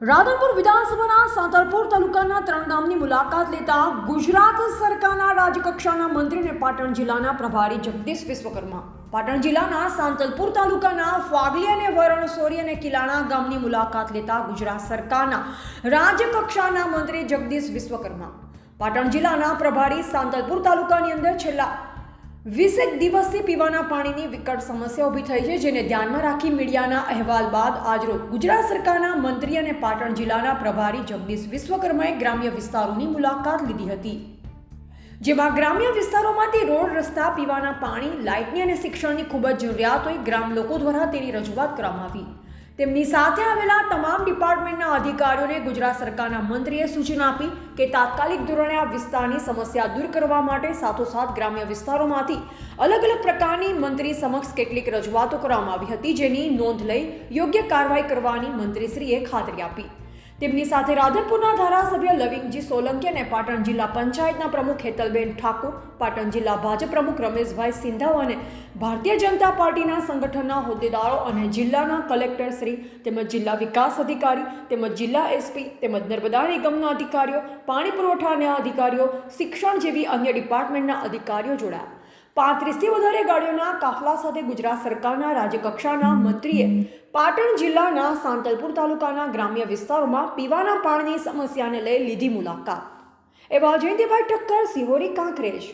રાધનપુર વિધાનસભાના સાંતલપુર તાલુકાના 3 ગામની મુલાકાત લેતા ગુજરાત સરકારના રાજ્યકક્ષાના મંત્રી અને પાટણ જિલ્લાના પ્રભારી જગદીશ વિશ્વકર્મા પાટણ જિલ્લાના સાંતલપુર તાલુકાના ફાગલી અને વરણસોરી અને કિલાણા ગામની મુલાકાત લેતા ગુજરાત સરકારના રાજ્યકક્ષાના મંત્રી જગદીશ વિશ્વકર્મા પાટણ જિલ્લાના પ્રભારી સાંતલપુર તાલુકાની અંદર છેલ્લા 20 દિવસથી પીવાના પાણીની વિકટ સમસ્યા ઊભી થઈ છે, જેને ધ્યાનમાં રાખી મીડિયાના અહેવાલ બાદ આજરોજ ગુજરાત સરકારના મંત્રી અને પાટણ જિલ્લાના પ્રભારી જગદીશ વિશ્વકર્માએ ગ્રામ્ય વિસ્તારોની મુલાકાત લીધી હતી, જેમાં ગ્રામ્ય વિસ્તારોમાંથી રોડ, રસ્તા, પીવાના પાણી, લાઇટની અને શિક્ષણની ખૂબ જ જરૂરિયાત હોય ગ્રામ લોકો દ્વારા તેની રજૂઆત કરવામાં આવી. તેમની સાથે આવેલા તમામ ડિપાર્ટમેન્ટના અધિકારીઓને ગુજરાત સરકારના મંત્રીએ સૂચના આપી કે તાત્કાલિક ધોરણે આ વિસ્તારની સમસ્યા દૂર કરવા માટે સાથોસાથ ગ્રામ્ય વિસ્તારોમાંથી અલગ અલગ પ્રકારની મંત્રી સમક્ષ કેટલીક રજૂઆતો કરવામાં આવી હતી, જેની નોંધ લઈ યોગ્ય કાર્યવાહી કરવાની મંત્રીશ્રીએ ખાતરી આપી. તેમની સાથે રાધનપુરના ધારાસભ્ય લવિંગજી સોલંકી અને પાટણ જિલ્લા પંચાયતના પ્રમુખ હેતલબેન ઠાકોર, પાટણ જિલ્લા ભાજપ પ્રમુખ રમેશભાઈ સિંધાવ અને ભારતીય જનતા પાર્ટીના સંગઠનના હોદ્દેદારો અને જિલ્લાના કલેક્ટર શ્રી તેમજ જિલ્લા વિકાસ અધિકારી તેમજ જિલ્લા એસપી તેમજ નર્મદા નિગમના અધિકારીઓ, પાણી પુરવઠાના અધિકારીઓ, શિક્ષણ જેવી અન્ય ડિપાર્ટમેન્ટના અધિકારીઓ જોડાયા. 35થી વધારે ગાડીઓના કાફલા સાથે ગુજરાત સરકારના રાજ્યકક્ષાના મંત્રીએ પાટણ જિલ્લાના સાંતલપુર તાલુકાના ગ્રામ્ય વિસ્તારોમાં પીવાના પાણીની સમસ્યાને લઈ લીધી મુલાકાત. એવા જયંતિભાઈ ઠક્કર, સિહોરી, કાંકરેજ.